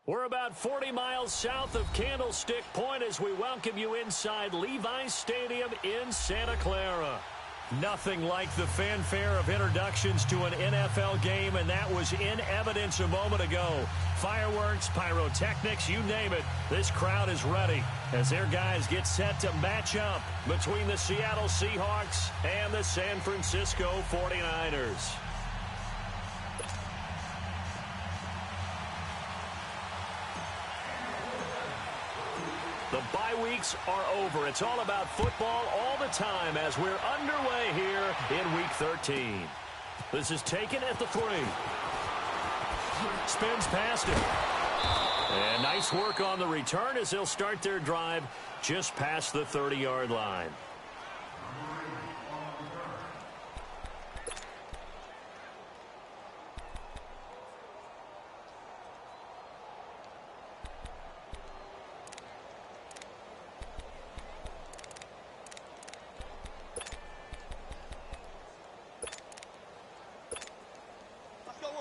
We're about 40 miles south of Candlestick Point as we welcome you inside Levi's Stadium in Santa Clara. Nothing like the fanfare of introductions to an NFL game, and that was in evidence a moment ago. Fireworks, pyrotechnics, you name it. This crowd is ready as their guys get set to match up between the Seattle Seahawks and the San Francisco 49ers. The bye weeks are over. It's all about football all the time as we're underway here in Week 13. This is taken at the 3. Spins past it. And nice work on the return as they'll start their drive just past the 30-yard line.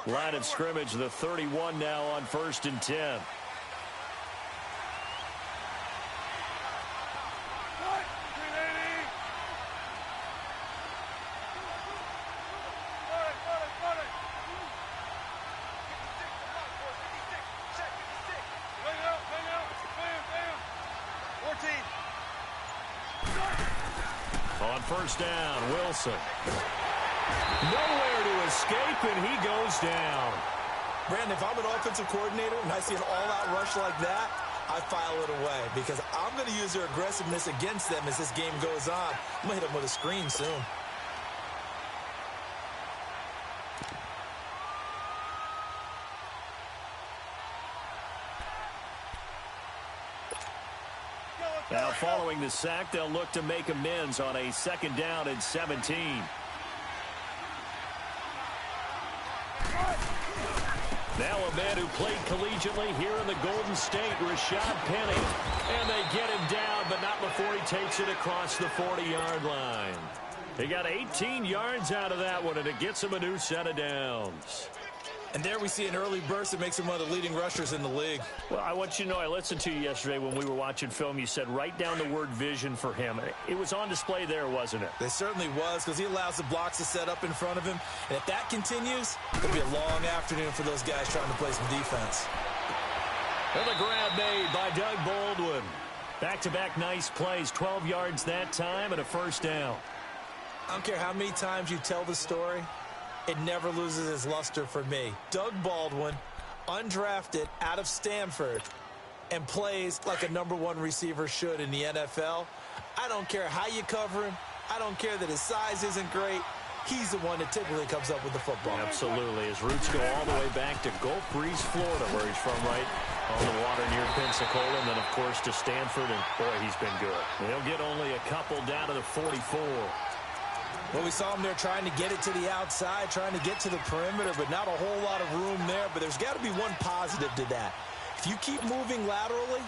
Line of scrimmage, the 31 now on 1st and 10. On 1st down, Wilson. Nowhere to escape, and he goes down. Brandon, if I'm an offensive coordinator and I see an all-out rush like that, I file it away because I'm going to use their aggressiveness against them as this game goes on. I'm going to hit them with a screen soon. Now, following the sack, they'll look to make amends on a 2nd down and 17. Now a man who played collegiately here in the Golden State, Rashad Penny. And they get him down, but not before he takes it across the 40-yard line. He got 18 yards out of that one, and it gets him a new set of downs. And there we see an early burst that makes him one of the leading rushers in the league. Well, I want you to know, I listened to you yesterday when we were watching film. You said write down the word vision for him. It was on display there, wasn't it? It certainly was, because he allows the blocks to set up in front of him. And if that continues, it'll be a long afternoon for those guys trying to play some defense. And the grab made by Doug Baldwin. Back-to-back nice plays, 12 yards that time and a 1st down. I don't care how many times you tell the story, it never loses its luster for me. Doug Baldwin, undrafted out of Stanford, and plays like a #1 receiver should in the NFL. I don't care how you cover him. I don't care that his size isn't great. He's the one that typically comes up with the football. Absolutely. His roots go all the way back to Gulf Breeze, Florida, where he's from, right on the water near Pensacola, and then, of course, to Stanford, and, boy, he's been good. He'll get only a couple down to the 44. Well, we saw him there trying to get it to the outside, trying to get to the perimeter, but not a whole lot of room there. But there's got to be one positive to that. If you keep moving laterally,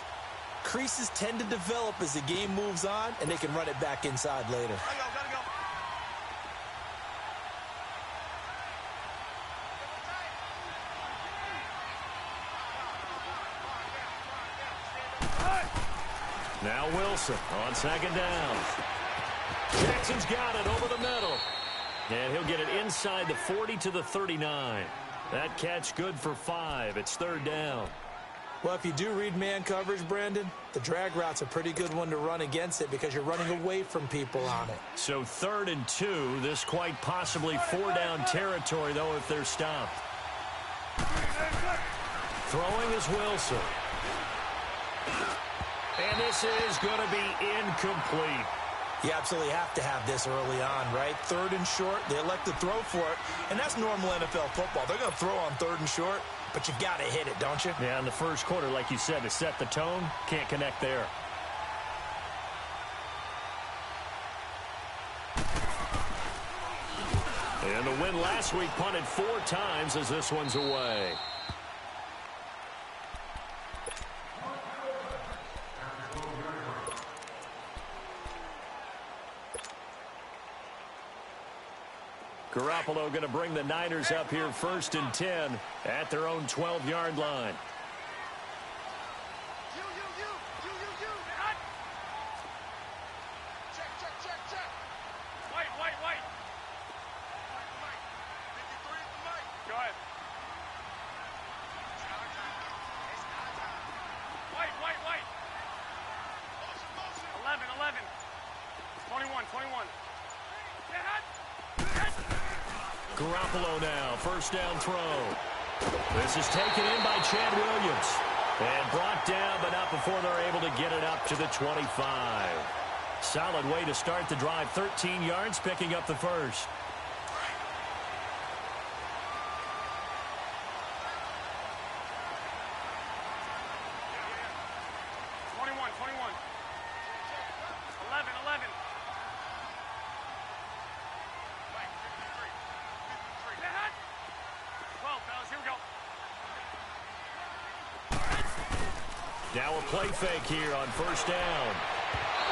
creases tend to develop as the game moves on, and they can run it back inside later. Gotta go. Now Wilson on 2nd down. Jackson's got it over the middle. And he'll get it inside the 40 to the 39. That catch good for 5. It's 3rd down. Well, if you do read man coverage, Brandon, the drag route's a pretty good one to run against it because you're running away from people on it. So 3rd and 2. This quite possibly 4-down territory, though, if they're stopped. Throwing is Wilson. And this is going to be incomplete. You absolutely have to have this early on, right? 3rd and short, they elect to throw for it, and that's normal NFL football. They're going to throw on 3rd and short, but you got to hit it, don't you? Yeah, in the first quarter, like you said, to set the tone, can't connect there. And the win last week punted 4 times as this one's away. Garoppolo going to bring the Niners up here 1st and 10 at their own 12-yard line. White. Go ahead. White. 11. 21. Garoppolo now, first down throw. This is taken in by Chad Williams. And brought down, but not before they're able to get it up to the 25. Solid way to start the drive. 13 yards, picking up the first. Now a play fake here on first down.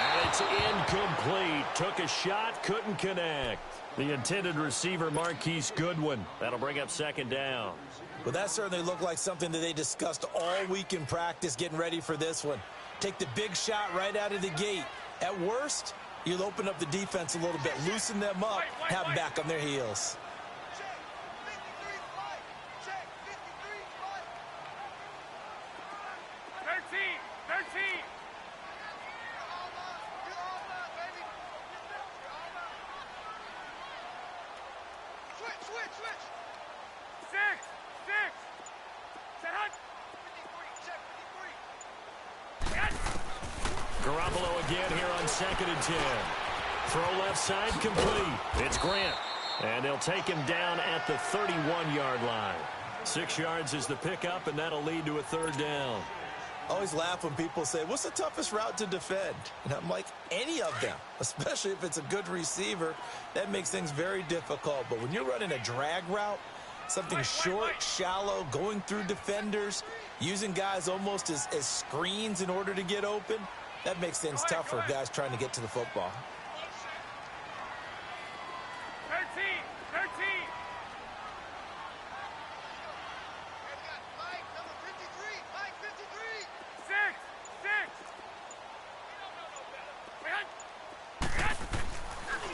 And it's incomplete. Took a shot, couldn't connect. The intended receiver, Marquise Goodwin. That'll bring up second down. Well, that certainly looked like something that they discussed all week in practice getting ready for this one. Take the big shot right out of the gate. At worst, you'll open up the defense a little bit, loosen them up, have them back on their heels. Garoppolo again here on 2nd and 10. Throw left side complete. It's Grant. And they'll take him down at the 31-yard line. 6 yards is the pickup, and that'll lead to a third down. I always laugh when people say, what's the toughest route to defend? And I'm like, any of them, especially if it's a good receiver. That makes things very difficult. But when you're running a drag route, something short, shallow, going through defenders, using guys almost as screens in order to get open, that makes things tough for guys trying to get to the football. 13. 6.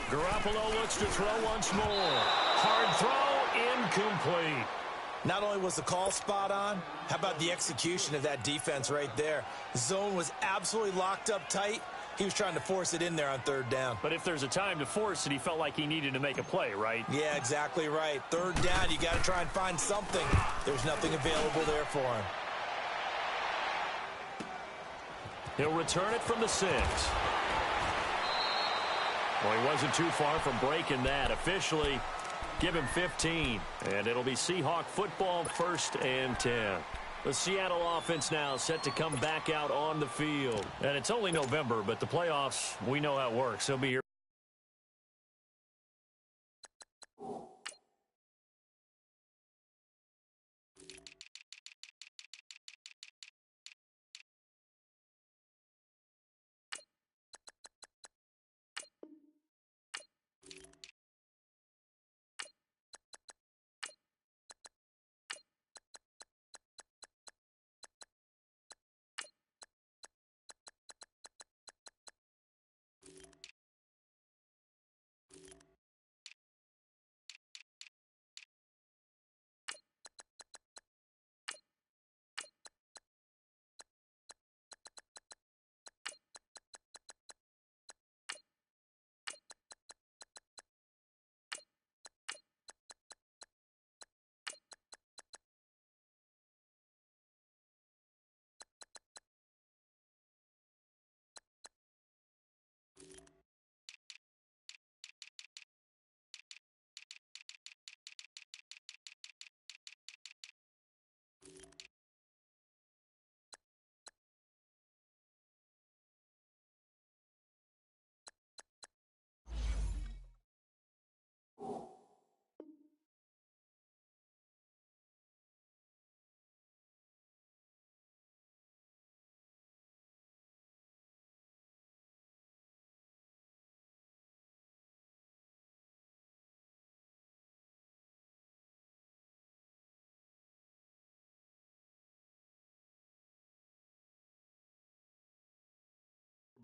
Garoppolo looks to throw once more. Hard throw, incomplete. Not only was the call spot on, how about the execution of that defense right there? Zone was absolutely locked up tight. He was trying to force it in there on third down. But if there's a time to force it, he felt like he needed to make a play, right? Yeah, exactly right. Third down, you got to try and find something. There's nothing available there for him. He'll return it from the 6. Well, he wasn't too far from breaking that. Officially, give him 15. And it'll be Seahawk football, 1st and 10. The Seattle offense now set to come back out on the field. And it's only November, but the playoffs, we know how it works. They'll be here.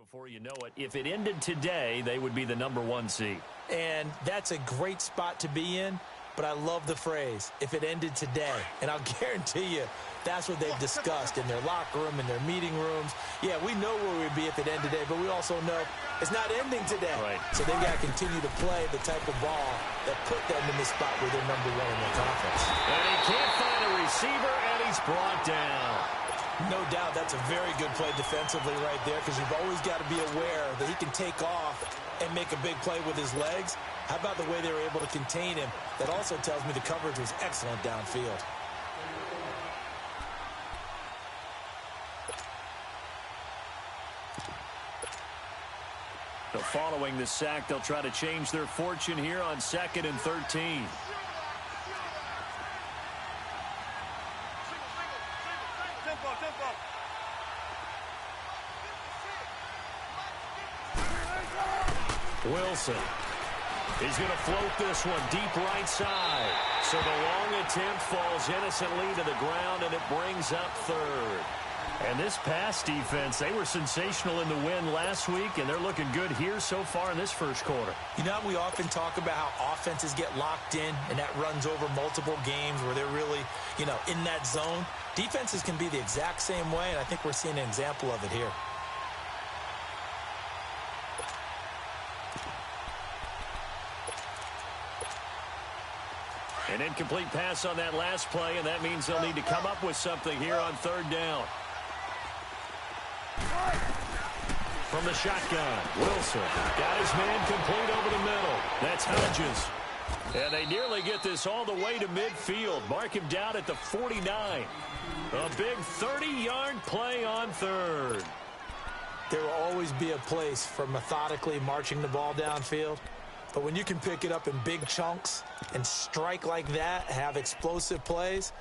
Before you know it, if it ended today, they would be the #1 seed. And that's a great spot to be in, but I love the phrase, if it ended today. And I'll guarantee you, that's what they've discussed in their locker room, in their meeting rooms. Yeah, we know where we'd be if it ended today, but we also know it's not ending today. Right. So they've got to continue to play the type of ball that put them in the spot where they're #1 in their conference. And he can't find a receiver, and he's brought down. No doubt that's a very good play defensively right there, because you've always got to be aware that he can take off and make a big play with his legs. How about the way they were able to contain him? That also tells me the coverage was excellent downfield. So following the sack, they'll try to change their fortune here on 2nd and 13. Wilson. He's going to float this one deep right side. So the long attempt falls innocently to the ground, and it brings up 3rd. And this pass defense, they were sensational in the win last week, and they're looking good here so far in this first quarter. You know, we often talk about how offenses get locked in, and that runs over multiple games where they're really, in that zone. Defenses can be the exact same way, and I think we're seeing an example of it here. An incomplete pass on that last play, and that means they'll need to come up with something here on 3rd down. From the shotgun, Wilson got his man complete over the middle. That's Hodges. And they nearly get this all the way to midfield. Mark him down at the 49. A big 30-yard play on 3rd. There will always be a place for methodically marching the ball downfield. But when you can pick it up in big chunks and strike like that, have explosive plays,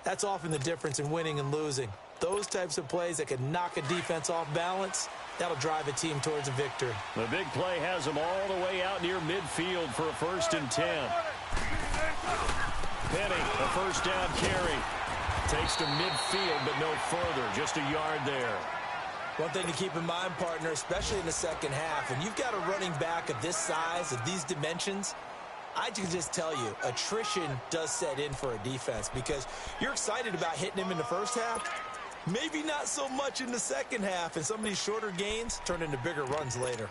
that's often the difference in winning and losing. Those types of plays that can knock a defense off balance, that'll drive a team towards a victory. The big play has them all the way out near midfield for a 1st and 10. Penny, a 1st down carry. Takes to midfield, but no further. Just a yard there. One thing to keep in mind, partner, especially in the second half, when you've got a running back of this size, of these dimensions, I can just tell you, attrition does set in for a defense, because you're excited about hitting him in the first half, maybe not so much in the second half, and some of these shorter gains turn into bigger runs later.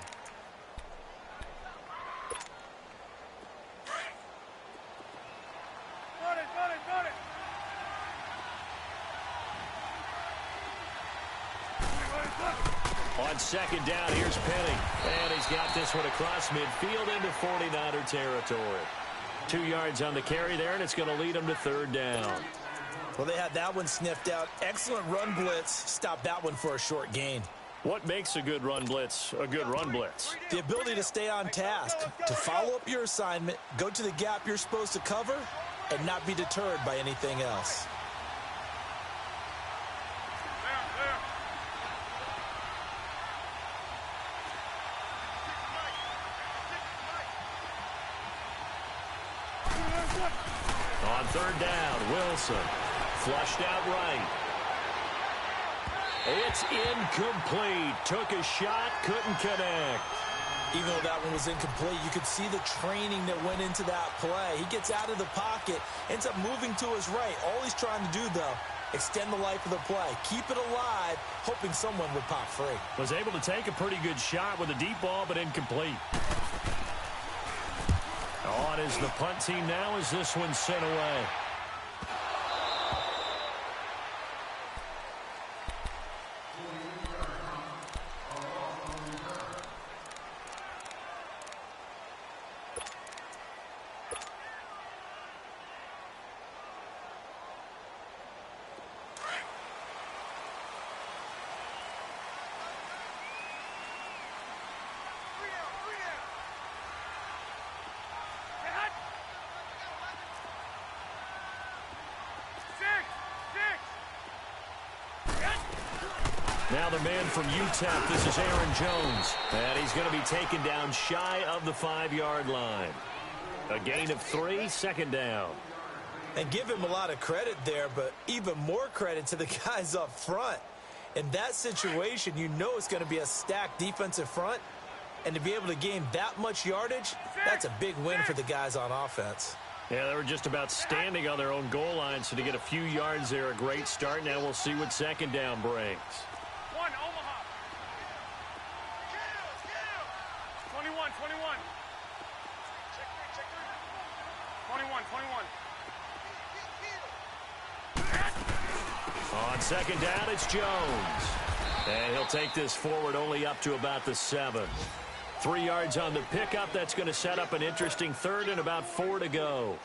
On 2nd down, here's Penny. And he's got this one across midfield into 49er territory. 2 yards on the carry there, and it's going to lead them to 3rd down. Well, they had that one sniffed out. Excellent run blitz. Stop that one for a short gain. What makes a good run blitz a good run blitz? The ability to stay on task, to follow up your assignment, go to the gap you're supposed to cover, and not be deterred by anything else. On 3rd down, Wilson flushed out right. It's incomplete. Took a shot, couldn't connect. Even though that one was incomplete, you could see the training that went into that play. He gets out of the pocket, ends up moving to his right. All he's trying to do, though, extend the life of the play. Keep it alive, hoping someone would pop free. Was able to take a pretty good shot with a deep ball, but incomplete. On is the punt team now as this one's sent away. Now the man from UTEP, this is Aaron Jones. And he's going to be taken down shy of the 5-yard line. A gain of 3, 2nd down. And give him a lot of credit there, but even more credit to the guys up front. In that situation, you know it's going to be a stacked defensive front. And to be able to gain that much yardage, that's a big win for the guys on offense. Yeah, they were just about standing on their own goal line, so to get a few yards there, a great start. Now we'll see what second down brings. 1, Omaha. 21, 21. 21, 21. On second down, it's Jones. And he'll take this forward only up to about the 7. 3 yards on the pickup. That's going to set up an interesting third and about 4 to go.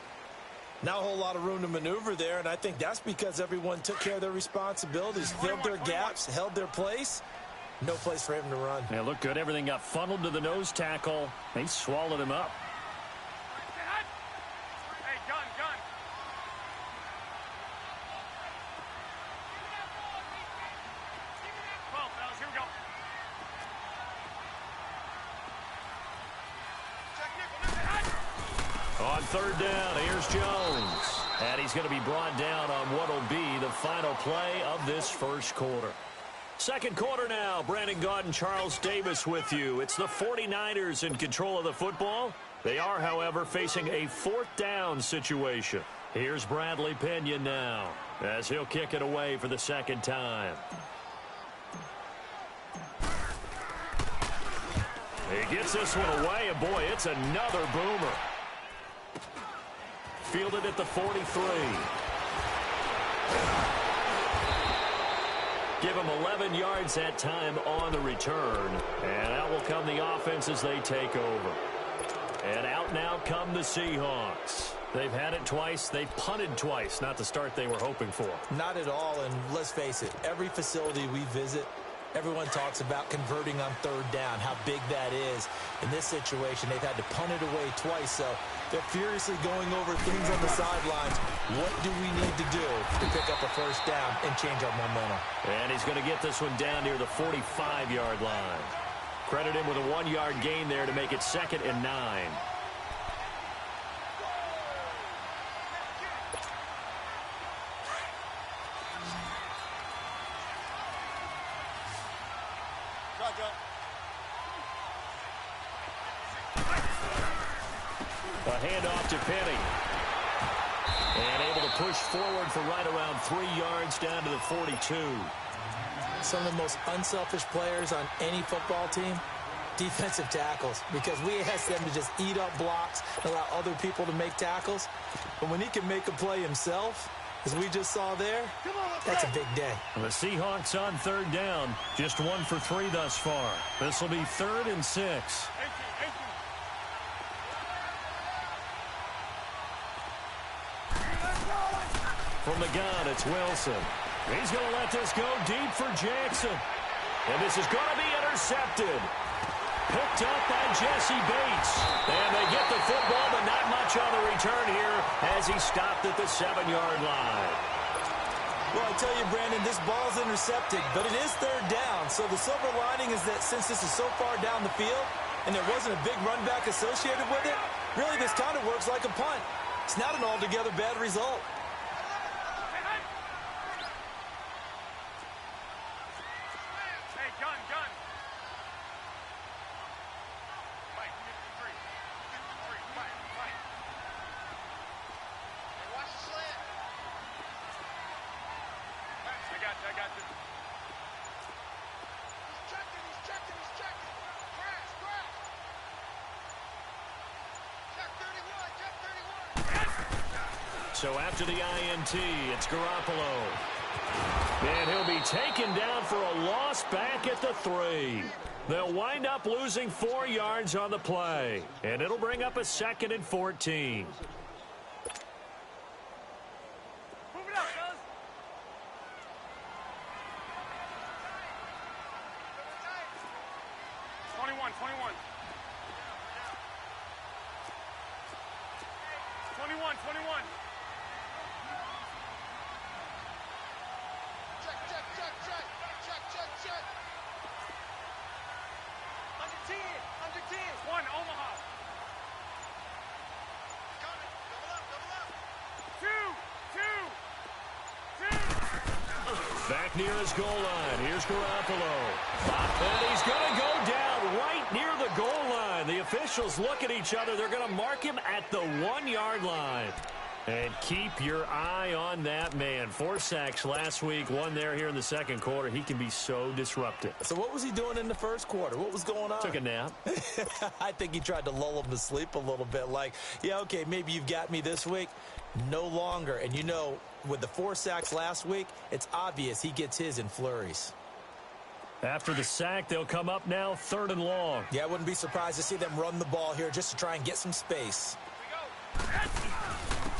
Not a whole lot of room to maneuver there, and I think that's because everyone took care of their responsibilities, filled their gaps, held their place. No place for him to run. Yeah, looked good. Everything got funneled to the nose tackle. They swallowed him up. Hey, gun, gun. Here we go. On third down, here's Jones. And he's going to be brought down on what will be the final play of this first quarter. Second quarter now. Brandon Gaudin, Charles Davis with you. It's the 49ers in control of the football. They are, however, facing a fourth down situation. Here's Bradley Pinion now as he'll kick it away for the second time. He gets this one away, and boy, it's another boomer. Fielded at the 43. Give him 11 yards that time on the return. And out will come the offense as they take over. And out now come the Seahawks. They've had it twice. They've punted twice. Not the start they were hoping for. Not at all, and let's face it, every facility we visit, everyone talks about converting on third down, how big that is. In this situation, they've had to punt it away twice, so they're furiously going over things on the sidelines. What do we need to do to pick up a first down and change our momentum? And he's going to get this one down near the 45-yard line. Credit him with a 1-yard gain there to make it 2nd and 9. A handoff to Penny. And able to push forward for right around 3 yards down to the 42. Some of the most unselfish players on any football team, defensive tackles, because we ask them to just eat up blocks and allow other people to make tackles. But when he can make a play himself, as we just saw there, that's a big day. The Seahawks on third down, just 1 for 3 thus far. This will be 3rd and 6. From the gun, it's Wilson. He's going to let this go deep for Jackson. And this is going to be intercepted. Picked up by Jesse Bates. And they get the football, but not much on the return here as he stopped at the 7-yard line. Well, I tell you, Brandon, this ball's intercepted, but it is third down. So the silver lining is that since this is so far down the field and there wasn't a big run back associated with it, really this kind of works like a punt. It's not an altogether bad result. I got you. He's checking. Crash. Check 31. So after the INT, it's Garoppolo. And he'll be taken down for a loss back at the 3. They'll wind up losing 4 yards on the play. And it'll bring up a 2nd and 14. Move it up, guys. Twenty-one. 21. Check. Under 10. 1, Omaha. Double up. 2. Back near his goal line. Here's Garoppolo. And he's going to go down right near the goal line. The officials look at each other. They're going to mark him at the 1-yard line. And keep your eye on that man. 4 sacks last week, 1 there here in the second quarter. He can be so disruptive. So what was he doing in the first quarter? What was going on? Took a nap. I think he tried to lull him to sleep a little bit. Like, yeah, okay, maybe you've got me this week. No longer. And you know, with the 4 sacks last week, it's obvious he gets his in flurries. After the sack, they'll come up now 3rd and long. Yeah, I wouldn't be surprised to see them run the ball here just to try and get some space.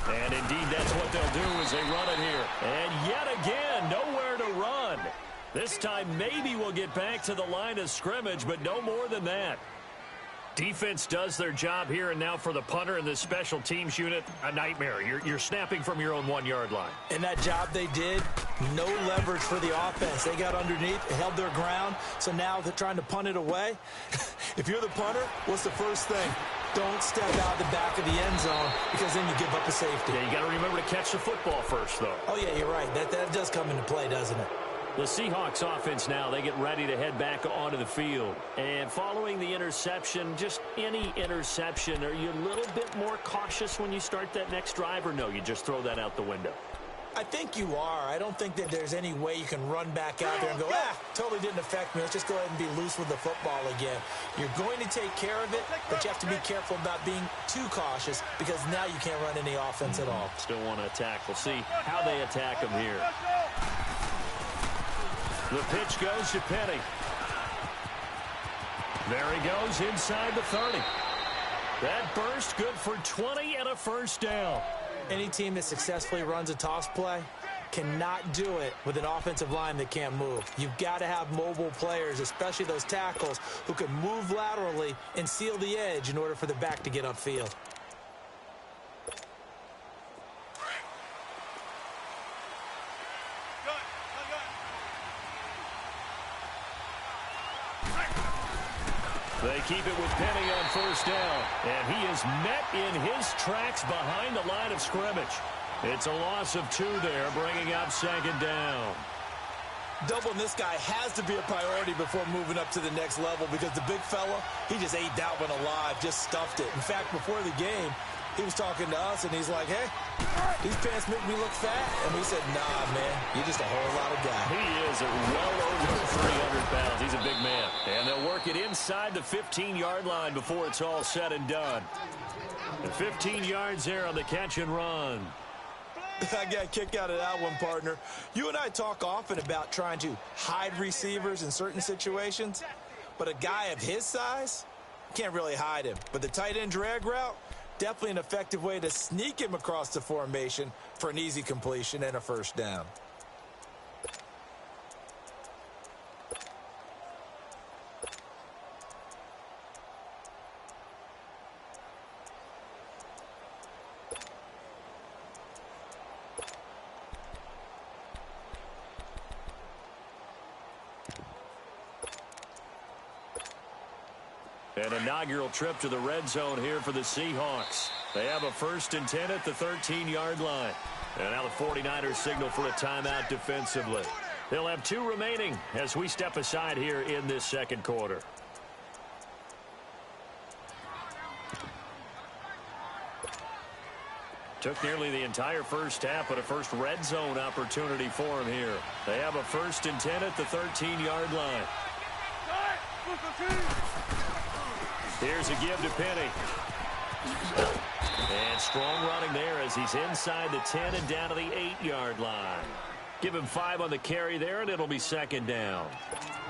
And indeed, that's what they'll do as they run it here. And yet again, nowhere to run. This time, maybe we'll get back to the line of scrimmage, but no more than that. Defense does their job here, and now for the punter and the special teams unit, a nightmare. You're snapping from your own 1-yard line. And that job they did, no leverage for the offense. They got underneath, held their ground, so now they're trying to punt it away. If you're the punter, what's the first thing? Don't step out the back of the end zone because then you give up a safety. Yeah, you got to remember to catch the football first, though. Oh, yeah, you're right. That does come into play, doesn't it? The Seahawks offense now, they get ready to head back onto the field. And following the interception, just any interception, are you a little bit more cautious when you start that next drive, or no, you just throw that out the window? I think you are. I don't think that there's any way you can run back out there and go, totally didn't affect me. Let's just go ahead and be loose with the football again. You're going to take care of it, but you have to be careful about being too cautious because now you can't run any offense at all. Still want to attack. We'll see how they attack him here. The pitch goes to Penny. There he goes inside the 30. That burst good for 20 and a first down. Any team that successfully runs a toss play cannot do it with an offensive line that can't move. You've got to have mobile players, especially those tackles, who can move laterally and seal the edge in order for the back to get upfield. They keep it with Penny on first down, and he is met in his tracks behind the line of scrimmage. It's a loss of 2 there, bringing up 2nd down. Doubling this guy has to be a priority before moving up to the next level because the big fella, he just ate that one alive, just stuffed it. In fact, before the game, he was talking to us, and he's like, hey, these pants make me look fat. And we said, nah, man, you're just a whole lot of guy. He is well over 300 pounds. He's a big man. And they'll work it inside the 15-yard line before it's all said and done. And 15 yards there on the catch and run. I got a kick out of that one, partner. You and I talk often about trying to hide receivers in certain situations, but a guy of his size, can't really hide him. But the tight end drag route, definitely an effective way to sneak him across the formation for an easy completion and a first down. An inaugural trip to the red zone here for the Seahawks. They have a 1st and 10 at the 13-yard line. And now the 49ers signal for a timeout defensively. They'll have 2 remaining as we step aside here in this second quarter. Took nearly the entire first half, but a first red zone opportunity for him here. They have a 1st and 10 at the 13-yard line. Here's a give to Penny. And strong running there as he's inside the 10 and down to the 8-yard line. Give him 5 on the carry there, and it'll be 2nd down.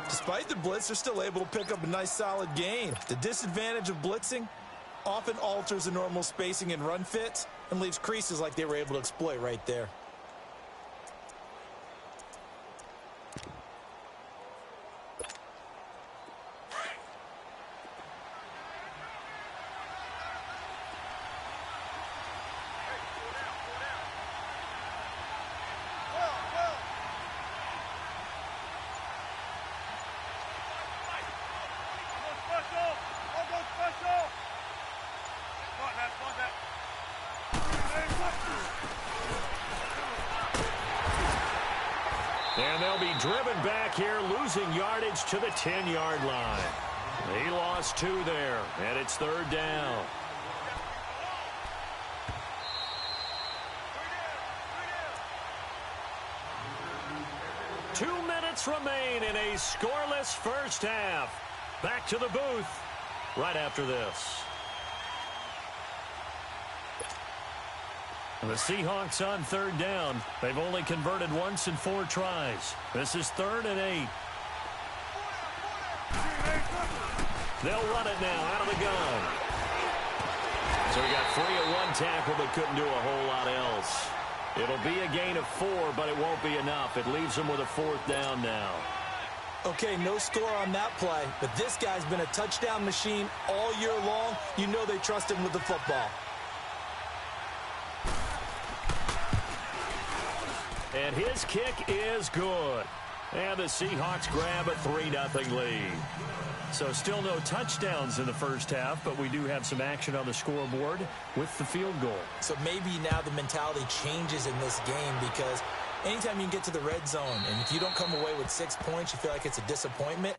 Despite the blitz, they're still able to pick up a nice, solid gain. The disadvantage of blitzing often alters the normal spacing and run fits and leaves creases like they were able to exploit right there. And they'll be driven back here, losing yardage to the 10-yard line. He lost 2 there, and it's 3rd down. Two minutes remain in a scoreless first half. Back to the booth right after this. The Seahawks on 3rd down. They've only converted once in 4 tries. This is 3rd and 8. They'll run it now out of the gun. So he got free at 1 tackle but couldn't do a whole lot else. It'll be a gain of 4, but it won't be enough. It leaves them with a 4th down now. Okay, no score on that play, but this guy's been a touchdown machine all year long. You know they trust him with the football. And his kick is good. And the Seahawks grab a 3-0 lead. So still no touchdowns in the first half, but we do have some action on the scoreboard with the field goal. So maybe now the mentality changes in this game, because anytime you can get to the red zone, and if you don't come away with 6 points, you feel like it's a disappointment.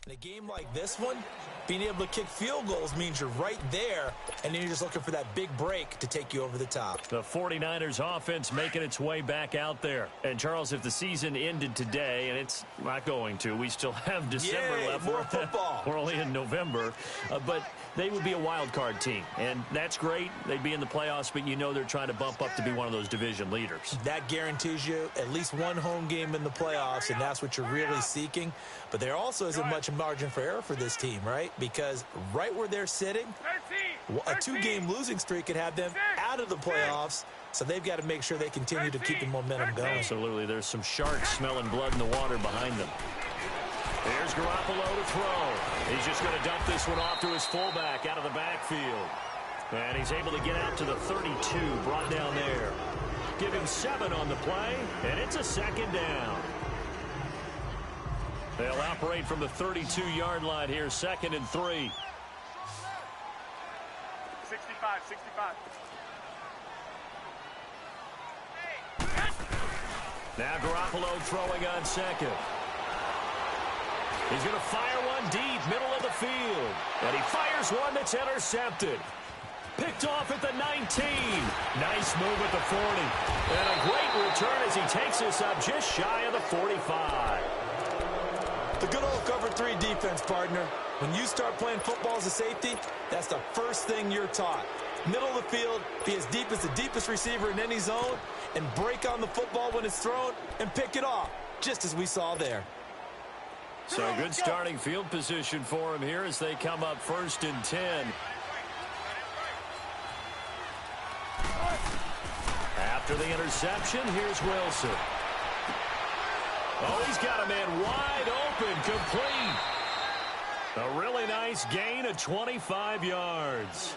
In a game like this one, being able to kick field goals means you're right there, and then you're just looking for that big break to take you over the top. The 49ers offense making its way back out there. And, Charles, if the season ended today, and it's not going to, we still have December left. More football. We're only in November. But they would be a wild card team, and that's great. They'd be in the playoffs, but you know they're trying to bump up to be one of those division leaders. That guarantees you at least one home game in the playoffs, and that's what you're really seeking. But there also isn't much margin for error for this team, right? Because right where they're sitting, a two-game losing streak could have them out of the playoffs, so they've got to make sure they continue to keep the momentum going. Absolutely. There's some sharks smelling blood in the water behind them. Here's Garoppolo to throw. He's just going to dump this one off to his fullback out of the backfield. And he's able to get out to the 32, brought down there. Give him 7 on the play, and it's a second down. They'll operate from the 32-yard line here, 2nd and 3. 65, 65. Now Garoppolo throwing on 2nd. He's going to fire one deep, middle of the field. And he fires one that's intercepted. Picked off at the 19. Nice move at the 40. And a great return as he takes us up just shy of the 45. The good old cover 3 defense, partner. When you start playing football as a safety, that's the first thing you're taught. Middle of the field, be as deep as the deepest receiver in any zone, and break on the football when it's thrown and pick it off, just as we saw there. So good starting field position for him here as they come up 1st and 10. After the interception, here's Wilson. Oh, he's got a man wide open, complete. A really nice gain of 25 yards.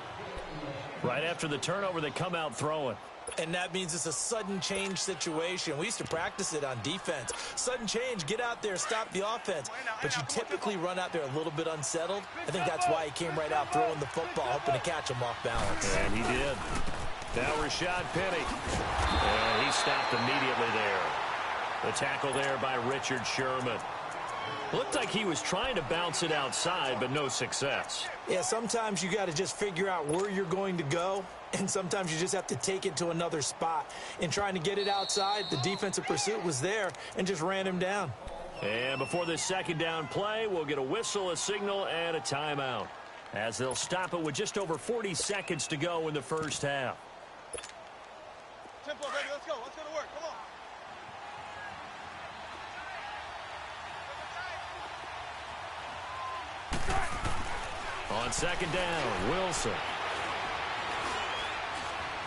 Right after the turnover, they come out throwing. And that means it's a sudden change situation. We used to practice it on defense. Sudden change, get out there, stop the offense. But you typically run out there a little bit unsettled. I think that's why he came right out throwing the football, hoping to catch him off balance. And he did. Now Rashad Penny. And he stopped immediately there. The tackle there by Richard Sherman. Looked like he was trying to bounce it outside, but no success. Yeah, sometimes you got to just figure out where you're going to go, and sometimes you just have to take it to another spot. In trying to get it outside, the defensive pursuit was there and just ran him down. And before this 2nd down play, we'll get a whistle, a signal, and a timeout, as they'll stop it with just over 40 seconds to go in the first half. Tempo, baby, let's go. Let's go to work. Come on. On 2nd down, Wilson.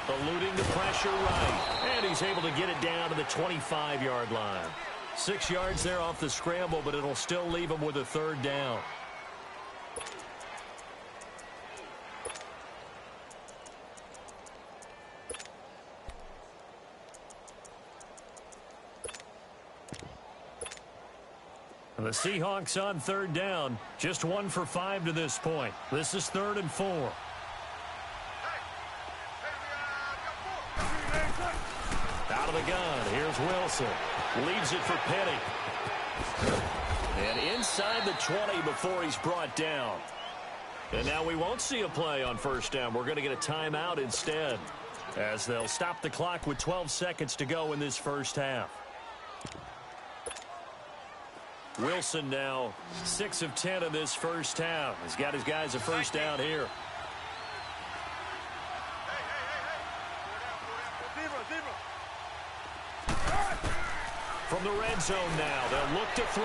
Eluding the pressure right. And he's able to get it down to the 25-yard line. 6 yards there off the scramble, but it'll still leave him with a 3rd down. The Seahawks on 3rd down. Just 1 for 5 to this point. This is 3rd and 4. Out of the gun. Here's Wilson. Leaves it for Penny. And inside the 20 before he's brought down. And now we won't see a play on 1st down. We're going to get a timeout instead, as they'll stop the clock with 12 seconds to go in this first half. Wilson now 6 of 10 in this first half. He's got his guys a 1st down here. From the red zone now, they'll look to throw.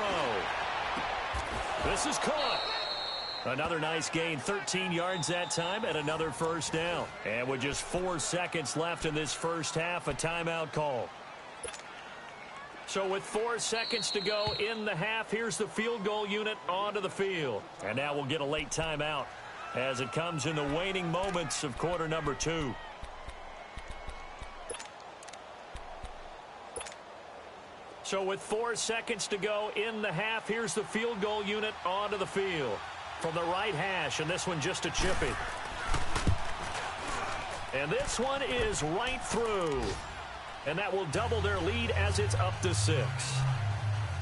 This is caught. Another nice gain, 13 yards that time, and another 1st down. And with just 4 seconds left in this first half, a timeout call. So with 4 seconds to go in the half, here's the field goal unit onto the field. And now we'll get a late timeout as it comes in the waning moments of quarter number 2. So with 4 seconds to go in the half, here's the field goal unit onto the field. From the right hash, and this one just a chippy. And this one is right through. And that will double their lead as it's up to 6.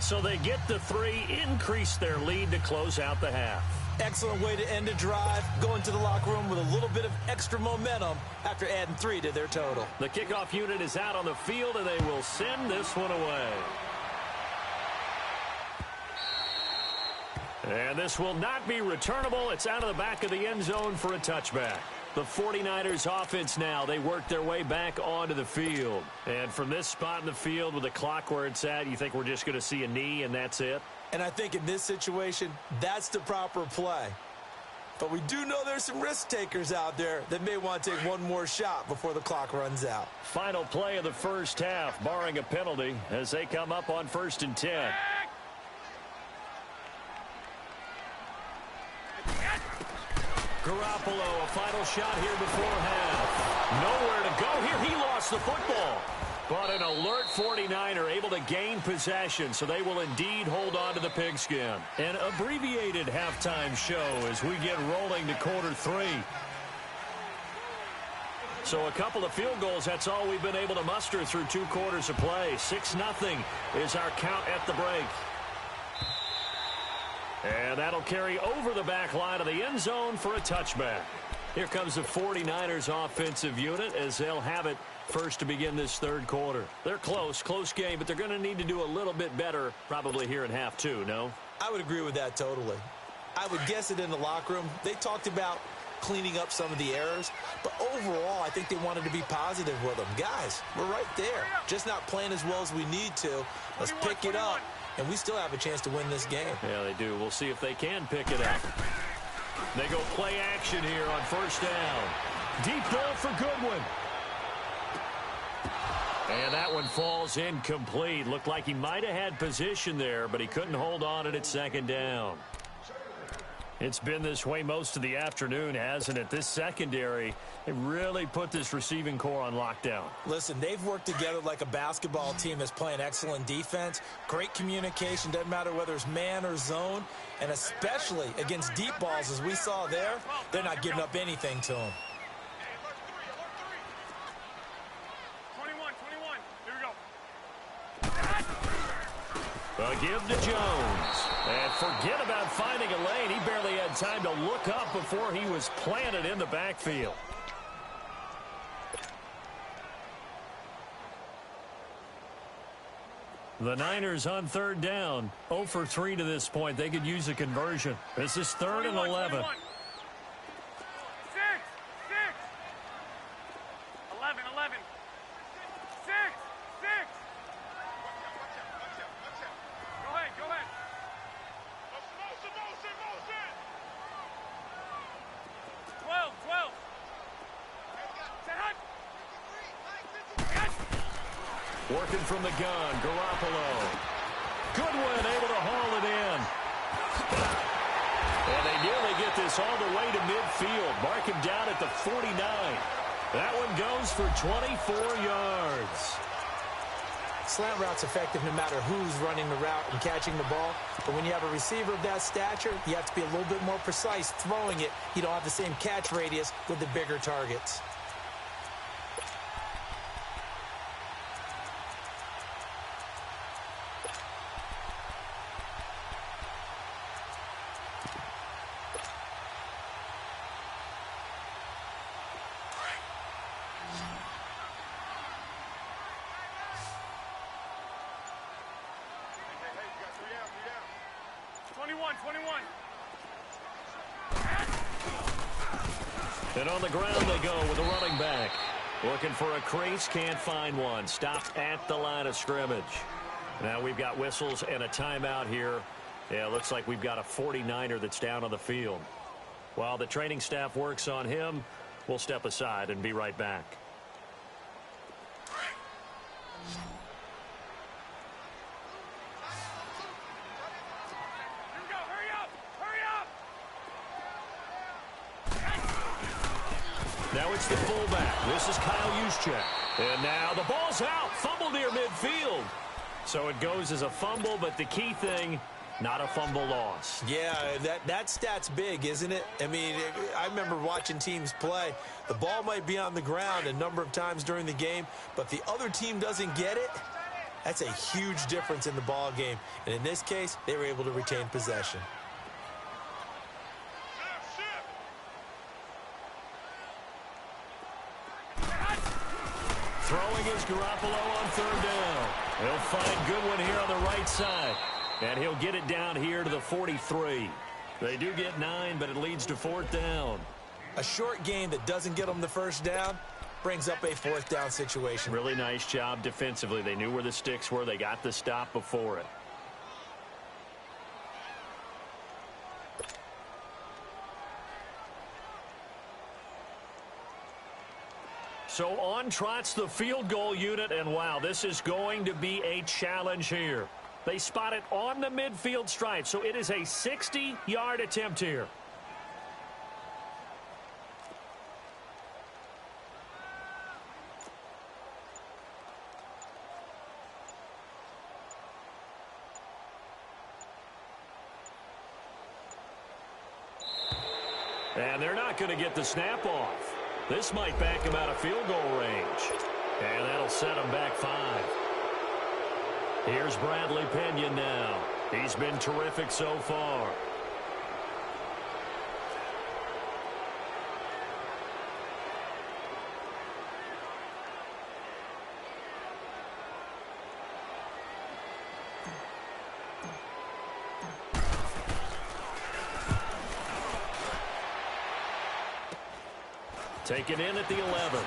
So they get the 3, increase their lead to close out the half. Excellent way to end a drive, going to the locker room with a little bit of extra momentum after adding 3 to their total. The kickoff unit is out on the field, and they will send this one away. And this will not be returnable. It's out of the back of the end zone for a touchback. The 49ers offense now, they work their way back onto the field. And from this spot in the field with the clock where it's at, you think we're just going to see a knee and that's it? And I think in this situation, that's the proper play. But we do know there's some risk takers out there that may want to take one more shot before the clock runs out. Final play of the first half, barring a penalty, as they come up on 1st and 10. Garoppolo, a final shot here before half. Nowhere to go here. He lost the football. But an alert 49er able to gain possession, so they will indeed hold on to the pigskin. An abbreviated halftime show as we get rolling to quarter 3. So a couple of field goals, that's all we've been able to muster through 2 quarters of play. 6-0 is our count at the break. And that'll carry over the back line of the end zone for a touchback. Here comes the 49ers offensive unit as they'll have it first to begin this 3rd quarter. They're close game, but they're going to need to do a little bit better probably here in half 2, no? I would agree with that totally. I would guess it in the locker room. They talked about cleaning up some of the errors, but overall, I think they wanted to be positive with them. Guys, we're right there. Just not playing as well as we need to. Let's pick it up, and we still have a chance to win this game. Yeah, they do. We'll see if they can pick it up. They go play action here on 1st down. Deep ball for Goodwin. And that one falls incomplete. Looked like he might have had position there, but he couldn't hold on it at 2nd down. It's been this way most of the afternoon, hasn't it? This secondary, they really put this receiving core on lockdown. Listen, they've worked together like a basketball team that's playing excellent defense. Great communication, doesn't matter whether it's man or zone. And especially against deep balls, as we saw there, they're not giving up anything to them. 21. Here we go. A give to Jones. And forget about finding a lane. He barely had time to look up before he was planted in the backfield. The Niners on 3rd down. 0 for 3 to this point. They could use a conversion. This is 3rd and 11. 6. 11. 6. Go ahead. Motion. 12. Working from the gun, Garoppolo. Goodwin able to haul it in. And they nearly get this all the way to midfield. Mark him down at the 49. That one goes for 24 yards. Slant route's effective no matter who's running the route and catching the ball. But when you have a receiver of that stature, you have to be a little bit more precise throwing it. You don't have the same catch radius with the bigger targets. And on the ground they go with a running back. Looking for a crease, can't find one. Stopped at the line of scrimmage. Now we've got whistles and a timeout here. Yeah, looks like we've got a 49er that's down on the field. While the training staff works on him, we'll step aside and be right back. Now it's the fullback. This is Kyle Juszczyk. And now the ball's out. Fumble near midfield. So it goes as a fumble, but the key thing, not a fumble loss. Yeah, that stat's big, isn't it? I mean, I remember watching teams play. The ball might be on the ground a number of times during the game, but the other team doesn't get it. That's a huge difference in the ball game. And in this case, they were able to retain possession. Throwing is Garoppolo on third down. He'll find Goodwin here on the right side. And he'll get it down here to the 43. They do get 9, but it leads to fourth down. A short gain that doesn't get them the first down brings up a fourth down situation. Really nice job defensively. They knew where the sticks were. They got the stop before it. So on trots the field goal unit, and wow, this is going to be a challenge here. They spot it on the midfield stripe, so it is a 60-yard attempt here. And they're not going to get the snap off. This might back him out of field goal range. And that'll set him back 5. Here's Bradley Pinion now. He's been terrific so far. Taken in at the 11.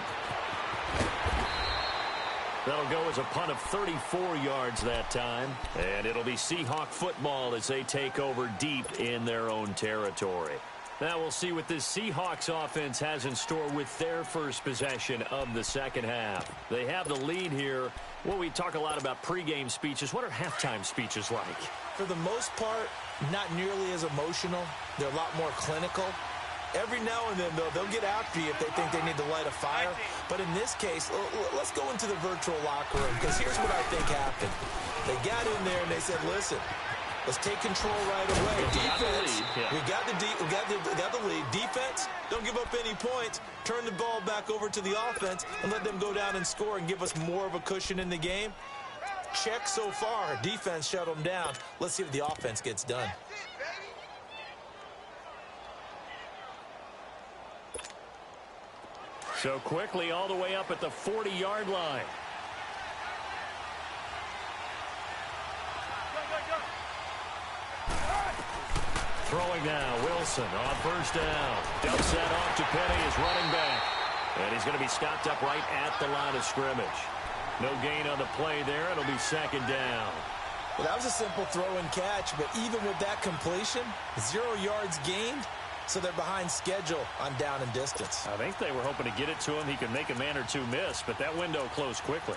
That'll go as a punt of 34 yards that time. And it'll be Seahawk football as they take over deep in their own territory. Now we'll see what this Seahawks offense has in store with their first possession of the second half. They have the lead here. Well, we talk a lot about pregame speeches. What are halftime speeches like? For the most part, not nearly as emotional. They're a lot more clinical. Every now and then, though, they'll get after you if they think they need to light a fire. But in this case, let's go into the virtual locker room, because here's what I think happened. They got in there and they said, listen, let's take control right away. Defense, we got the lead. Defense, don't give up any points. Turn the ball back over to the offense and let them go down and score and give us more of a cushion in the game. Check so far. Defense shut them down. Let's see if the offense gets done. So quickly all the way up at the 40-yard line. Throwing now, Wilson on first down. Dumps that off to Penny, his running back. And he's going to be stopped up right at the line of scrimmage. No gain on the play there. It'll be second down. Well, that was a simple throw and catch, but even with that completion, 0 yards gained. So they're behind schedule on down and distance. I think they were hoping to get it to him. He could make a man or two miss, but that window closed quickly.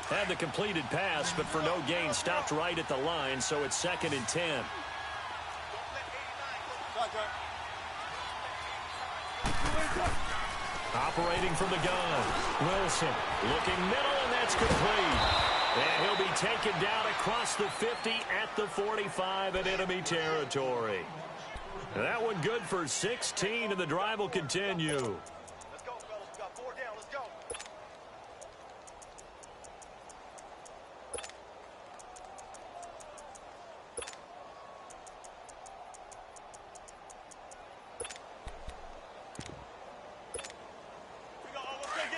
Had the completed pass, but for no gain, stopped right at the line, so it's 2nd and 10. Operating from the gun. Wilson looking middle, and that's complete. And he'll be taken down across the 50 at the 45 in enemy territory. That one good for 16, and the drive will continue. Let's go, fellas. We got 4 down. Let's go.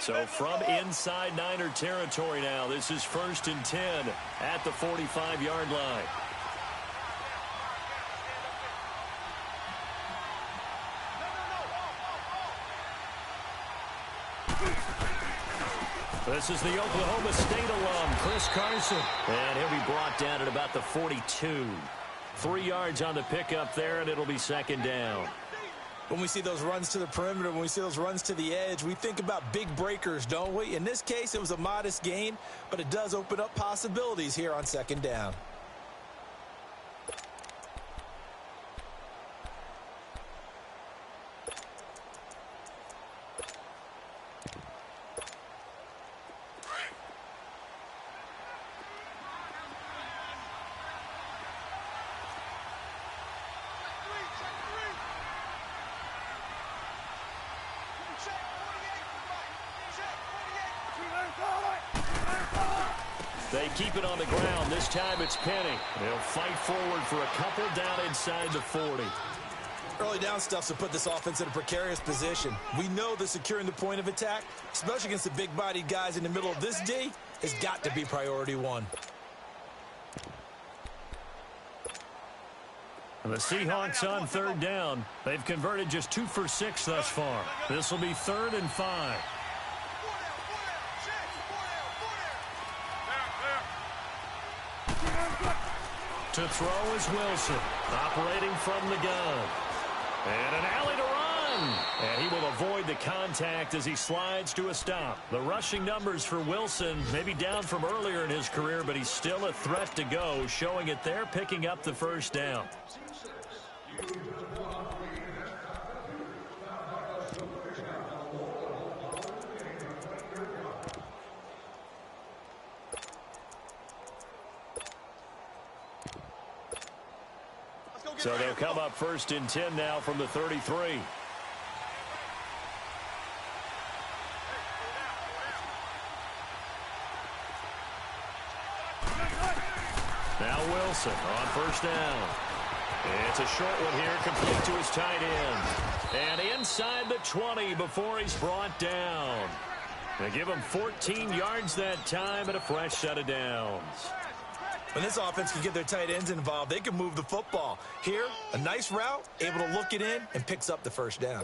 So from inside Niner territory now, this is 1st and 10 at the 45-yard line. This is the Oklahoma State alum, Chris Carson. And he'll be brought down at about the 42. 3 yards on the pickup there, and it'll be 2nd down. When we see those runs to the perimeter, when we see those runs to the edge, we think about big breakers, don't we? In this case, it was a modest gain, but it does open up possibilities here on 2nd down. They keep it on the ground. This time it's Penny. They'll fight forward for a couple down inside the 40. Early down stuff to put this offense in a precarious position. We know that securing the point of attack, especially against the big-bodied guys in the middle of this D, has got to be priority one. And the Seahawks on third down. They've converted just 2 for 6 thus far. This will be 3rd and 5. To throw is Wilson, operating from the gun. And an alley to run. And he will avoid the contact as he slides to a stop. The rushing numbers for Wilson may be down from earlier in his career, but he's still a threat to go, showing it there, picking up the first down. So they'll come up 1st and 10 now from the 33. Now Wilson on 1st down. It's a short one here, complete to his tight end. And inside the 20 before he's brought down. They give him 14 yards that time and a fresh set of downs. When this offense can get their tight ends involved, they can move the football. Here, a nice route, able to look it in, and picks up the first down.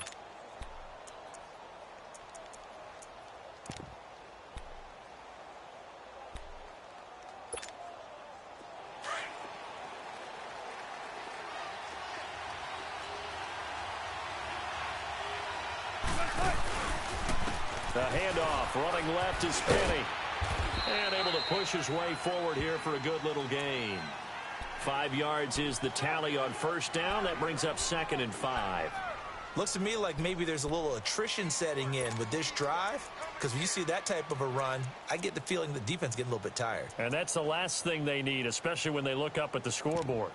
The handoff, running left is Penny. And able to push his way forward here for a good little gain. 5 yards is the tally on 1st down. That brings up 2nd and 5. Looks to me like maybe there's a little attrition setting in with this drive, because when you see that type of a run, I get the feeling the defense getting a little bit tired. And that's the last thing they need, especially when they look up at the scoreboard.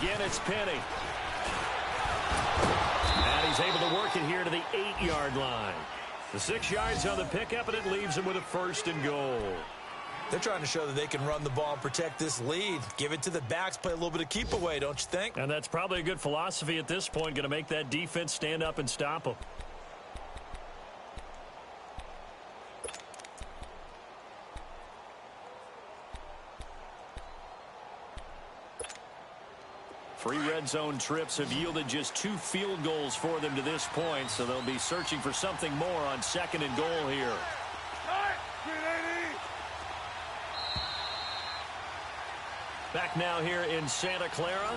Again, it's Penny. And he's able to work it here to the 8-yard line. The 6 yards on the pickup, and it leaves him with a 1st and goal. They're trying to show that they can run the ball and protect this lead. Give it to the backs, play a little bit of keep away, don't you think? And that's probably a good philosophy at this point, going to make that defense stand up and stop them. Three red zone trips have yielded just 2 field goals for them to this point, so they'll be searching for something more on 2nd and goal here. Back now here in Santa Clara.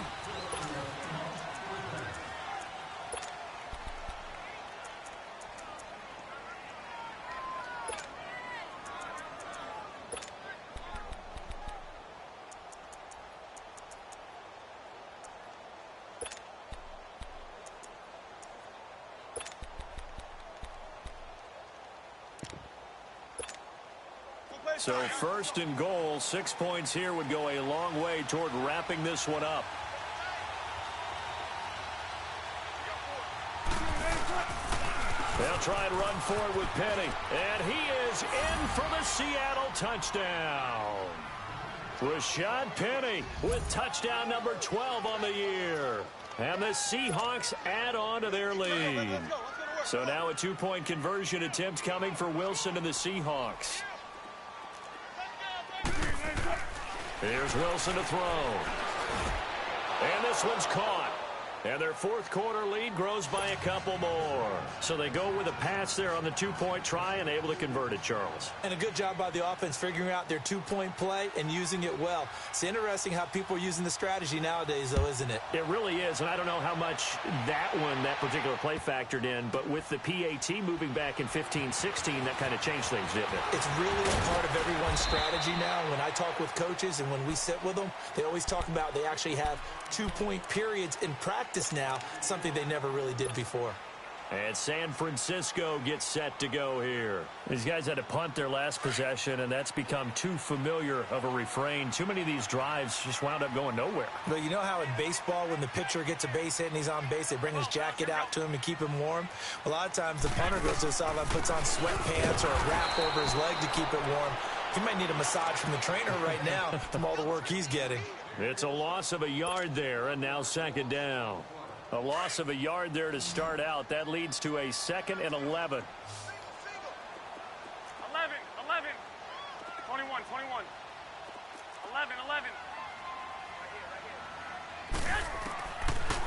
So 1st and goal, 6 points here would go a long way toward wrapping this one up. They'll try and run for it with Penny. And he is in for the Seattle touchdown. Rashad Penny with touchdown number 12 on the year. And the Seahawks add on to their lead. So now a 2-point conversion attempt coming for Wilson and the Seahawks. Here's Wilson to throw. And this one's caught. And their 4th quarter lead grows by a couple more. So they go with a pass there on the 2-point try and able to convert it, Charles. And a good job by the offense figuring out their 2-point play and using it well. It's interesting how people are using the strategy nowadays, though, isn't it? It really is, and I don't know how much that particular play factored in, but with the PAT moving back in 15-16, that kind of changed things, didn't it? It's really a part of everyone's strategy now. When I talk with coaches and when we sit with them, they always talk about they actually have 2-point periods in practice now, something they never really did before. And San Francisco gets set to go here. These guys had to punt their last possession, and that's become too familiar of a refrain. Too many of these drives just wound up going nowhere. But you know how in baseball, when the pitcher gets a base hit and he's on base, they bring his jacket out to him to keep him warm? A lot of times the punter goes to the sideline, puts on sweatpants or a wrap over his leg to keep it warm. He might need a massage from the trainer right now from all the work he's getting. It's a loss of a yard there, and now second down. A loss of a yard there to start out. That leads to a 2nd and 11. 11, 21, 21. 11, 11.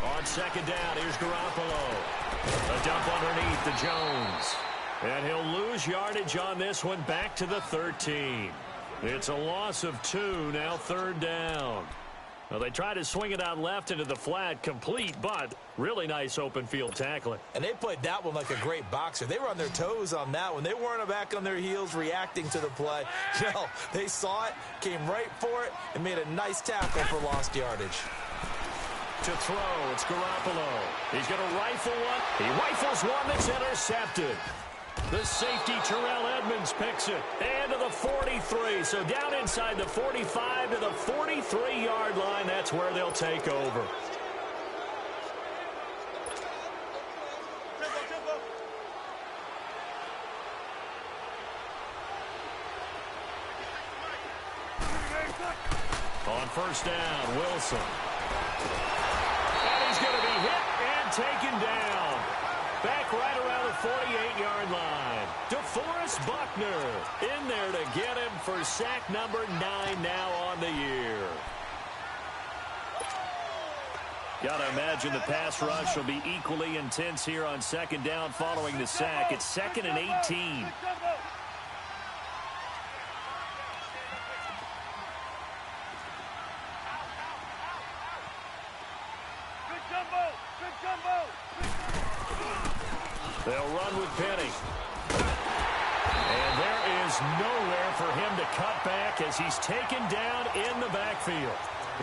On second down, here's Garoppolo. A dump underneath to Jones. And he'll lose yardage on this one, back to the 13. It's a loss of 2, now 3rd down. Well, they tried to swing it out left into the flat, complete, but really nice open field tackling. And they played that one like a great boxer. They were on their toes on that one. They weren't back on their heels reacting to the play. No, they saw it, came right for it, and made a nice tackle for lost yardage. To throw, it's Garoppolo. He's going to rifle one. He rifles one that's intercepted. The safety, Terrell Edmonds, picks it. And to the 43. So down inside the 45 to the 43-yard line. That's where they'll take over. On first down, Wilson. And he's going to be hit and taken down. Back right around the 48-yard line. DeForest Buckner in there to get him for sack number 9 now on the year. Got to imagine the pass rush will be equally intense here on second down following the sack. It's 2nd and 18. They'll run with Penny. And there is nowhere for him to cut back as he's taken down in the backfield.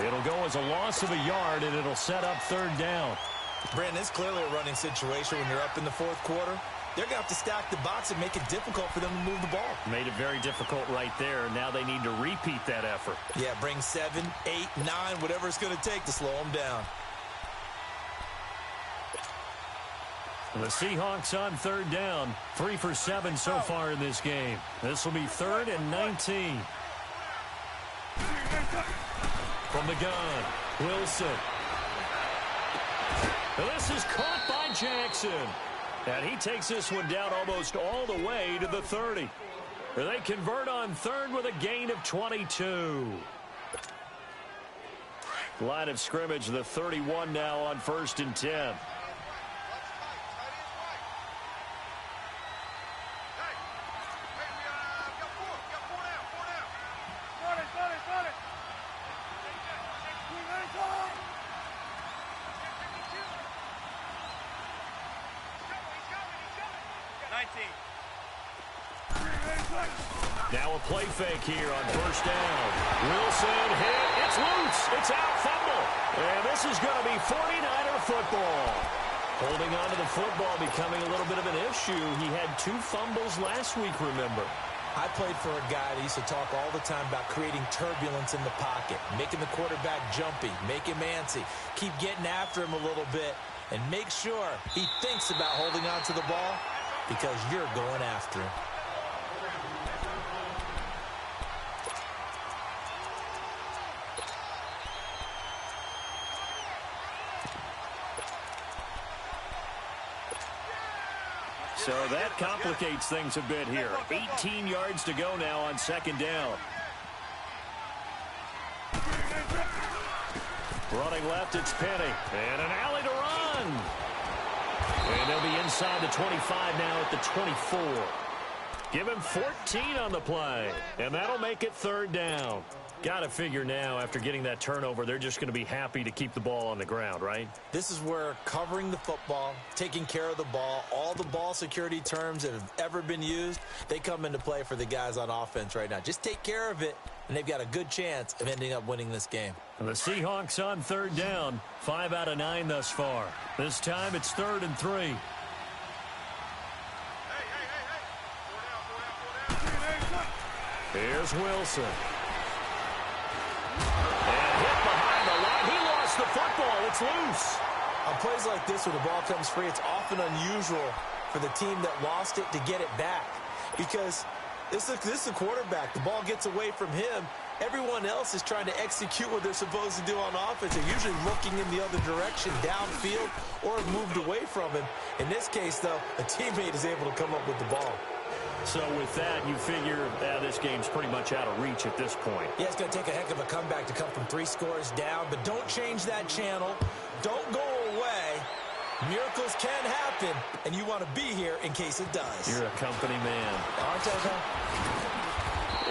It'll go as a loss of a yard, and it'll set up 3rd down. Brandon, it's clearly a running situation when you're up in the 4th quarter. They're going to have to stack the box and make it difficult for them to move the ball. Made it very difficult right there. Now they need to repeat that effort. Yeah, bring 7, 8, 9, whatever it's going to take to slow them down. The Seahawks on 3rd down. 3 for 7 so far in this game. This will be 3rd and 19. From the gun, Wilson. This is caught by Jackson. And he takes this one down almost all the way to the 30. They convert on 3rd with a gain of 22. Line of scrimmage, the 31 now on 1st and 10. Now a play fake here on first down. Wilson hit. It's loose. It's out. Fumble. And this is going to be 49er football. Holding on to the football becoming a little bit of an issue. He had 2 fumbles last week, remember. I played for a guy that used to talk all the time about creating turbulence in the pocket, making the quarterback jumpy, make him antsy, keep getting after him a little bit, and make sure he thinks about holding on to the ball because you're going after him. So that complicates things a bit here. 18 yards to go now on second down. Running left, it's Penny. And an alley to run. And they'll be inside the 25 now at the 24. Give him 14 on the play. And that'll make it third down. Got to figure now, after getting that turnover, they're just going to be happy to keep the ball on the ground, right? This is where covering the football, taking care of the ball, all the ball security terms that have ever been used, they come into play for the guys on offense right now. Just take care of it, and they've got a good chance of ending up winning this game. And the Seahawks on third down, 5 out of 9 thus far. This time it's 3rd and 3. Here's Wilson. And hit behind the line. He lost the football. It's loose. On plays like this where the ball comes free, it's often unusual for the team that lost it to get it back. Because this is a quarterback. The ball gets away from him. Everyone else is trying to execute what they're supposed to do on offense. They're usually looking in the other direction, downfield, or have moved away from him. In this case, though, a teammate is able to come up with the ball. So with that, you figure this game's pretty much out of reach at this point. Yeah, it's going to take a heck of a comeback to come from 3 scores down, but don't change that channel. Don't go away. Miracles can happen, and you want to be here in case it does. You're a company man. Aren't I, though?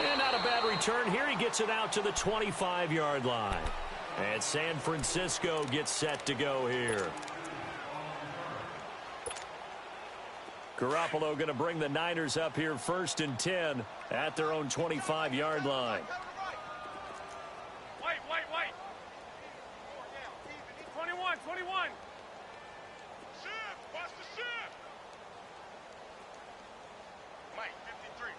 And not a bad return here. He gets it out to the 25-yard line. And San Francisco gets set to go here. Garoppolo going to bring the Niners up here 1st and 10 at their own 25-yard line. Wait. 21. Shift. Watch the shift. Mike, 53.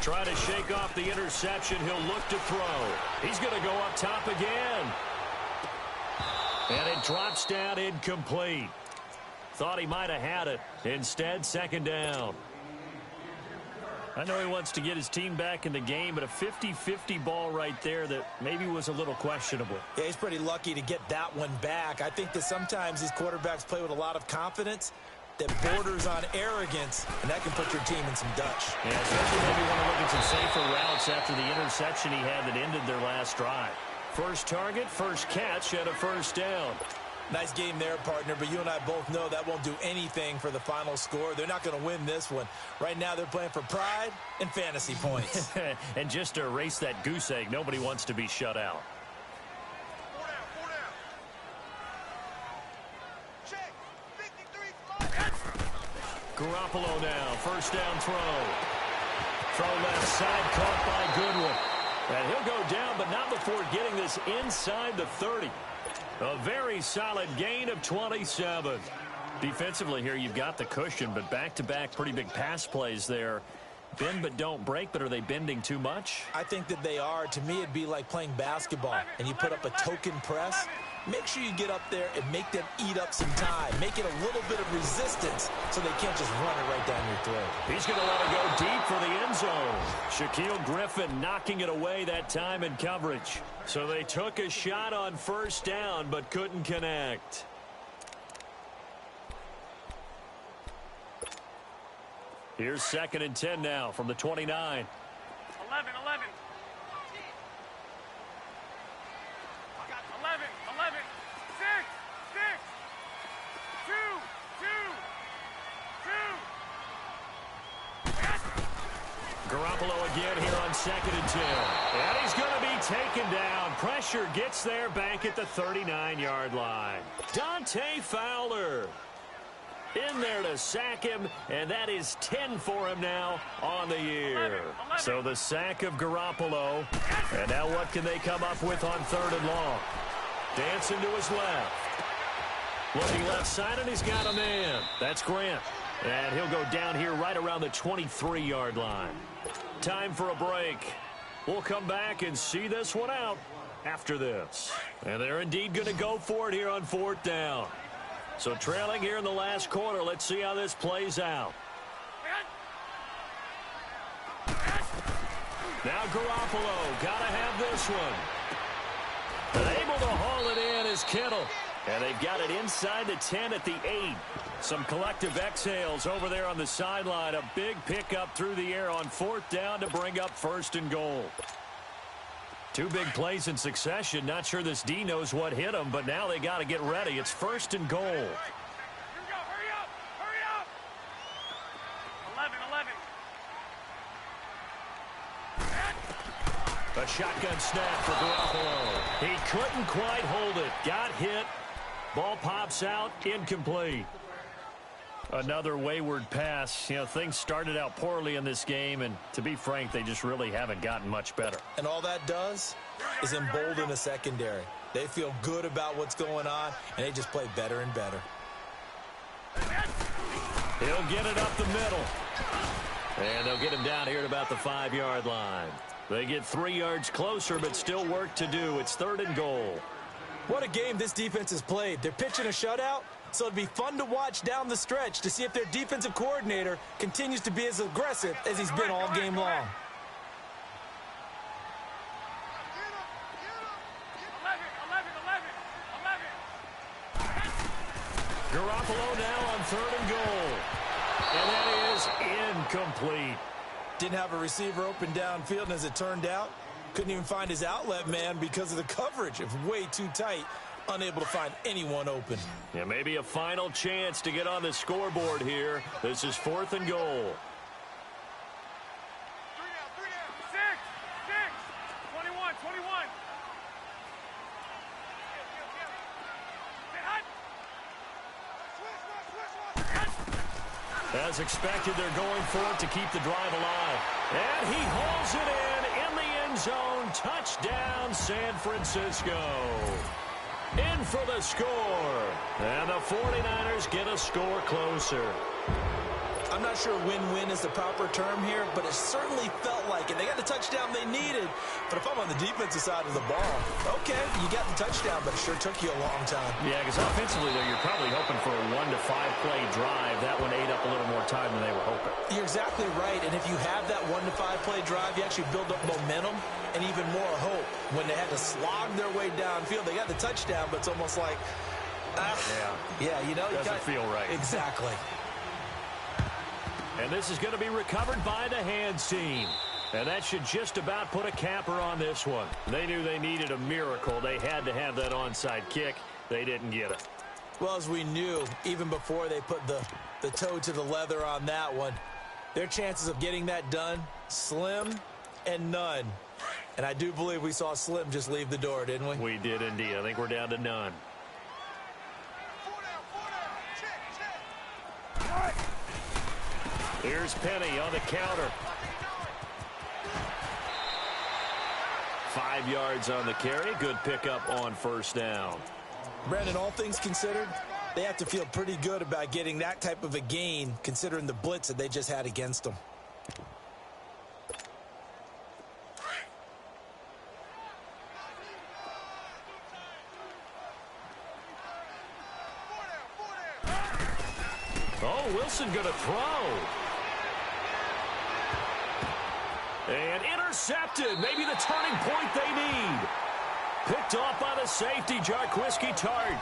Try to shake off the interception. He'll look to throw. He's going to go up top again. And it drops down incomplete. Thought he might have had it. Instead, 2nd down. I know he wants to get his team back in the game, but a 50-50 ball right there that maybe was a little questionable. Yeah, he's pretty lucky to get that one back. I think that sometimes these quarterbacks play with a lot of confidence that borders on arrogance, and that can put your team in some Dutch. Yeah, especially maybe want to look at some safer routes after the interception he had that ended their last drive. First target, first catch, and a 1st down. Nice game there, partner, but you and I both know that won't do anything for the final score. They're not going to win this one. Right now, they're playing for pride and fantasy points. And just to erase that goose egg, nobody wants to be shut out. 4 down. Check. 53. Garoppolo now, 1st down throw. Throw left side, caught by Goodwin. And he'll go down, but not before getting this inside the 30. A very solid gain of 27. Defensively here, you've got the cushion, but back-to-back pretty big pass plays there. Bend but don't break, but are they bending too much? I think that they are. To me, it'd be like playing basketball, and you put up a token press. Make sure you get up there and make them eat up some time. Make it a little bit of resistance so they can't just run it right down your throat. He's going to let it go deep for the end zone. Shaquille Griffin knocking it away that time in coverage. So they took a shot on 1st down but couldn't connect. Here's 2nd and 10 now from the 29. 11. 2. Garoppolo again here on 2nd and 10. And he's going to be taken down. Pressure gets there back at the 39-yard line. Dante Fowler in there to sack him, and that is 10 for him now on the year. 11. So the sack of Garoppolo. And now what can they come up with on 3rd and long? Dancing to his left. Looking left side, and he's got a man. That's Grant. And he'll go down here right around the 23-yard line. Time for a break. We'll come back and see this one out after this. And they're indeed going to go for it here on 4th down. So trailing here in the last quarter. Let's see how this plays out. Now Garoppolo, got to have this one. And able to haul it in is Kittle. And they've got it inside the 10 at the 8. Some collective exhales over there on the sideline. A big pickup through the air on 4th down to bring up 1st and goal. 2 big plays in succession. Not sure this D knows what hit him, but now they got to get ready. It's 1st and goal. Here we go. Hurry up. 11. A shotgun snap for Garoppolo. He couldn't quite hold it. Got hit. Ball pops out. Incomplete. Another wayward pass. You know, things started out poorly in this game, and to be frank, they just really haven't gotten much better. And all that does is embolden a secondary. They feel good about what's going on, and they just play better and better. He'll get it up the middle. And they'll get him down here at about the 5-yard line. They get 3 yards closer, but still work to do. It's 3rd and goal. What a game this defense has played. They're pitching a shutout, so it'd be fun to watch down the stretch to see if their defensive coordinator continues to be as aggressive as he's been all game long. Garoppolo now on 3rd and goal. And that is incomplete. Didn't have a receiver open downfield, and as it turned out, couldn't even find his outlet man because of the coverage. It was way too tight, unable to find anyone open. Yeah, maybe a final chance to get on the scoreboard here. This is 4th and goal. 21. As expected, they're going for it to keep the drive alive. And he hauls it in the end zone. Touchdown, San Francisco. In for the score. And the 49ers get a score closer. I'm not sure win-win is the proper term here, but it certainly felt like it. They got the touchdown they needed, but if I'm on the defensive side of the ball, okay, you got the touchdown, but it sure took you a long time. Yeah, because offensively, though, you're probably hoping for a 1 to 5 play drive. That one ate up a little more time than they were hoping. You're exactly right, and if you have that 1 to 5 play drive, you actually build up momentum and even more hope. When they had to slog their way downfield, they got the touchdown, but it's almost like, yeah, you know, doesn't feel right. Exactly. And this is going to be recovered by the hands team. And that should just about put a capper on this one. They knew they needed a miracle. They had to have that onside kick. They didn't get it. Well, as we knew, even before they put the toe to the leather on that one, their chances of getting that done, slim and none. And I do believe we saw Slim just leave the door, didn't we? We did indeed. I think we're down to none. 4 down. Check. Here's Penny on the counter. 5 yards on the carry. Good pickup on 1st down. Brandon, all things considered, they have to feel pretty good about getting that type of a gain considering the blitz that they just had against them. Oh, Wilson going to throw. And intercepted. Maybe the turning point they need. Picked off by the safety, Jarquiski Tart.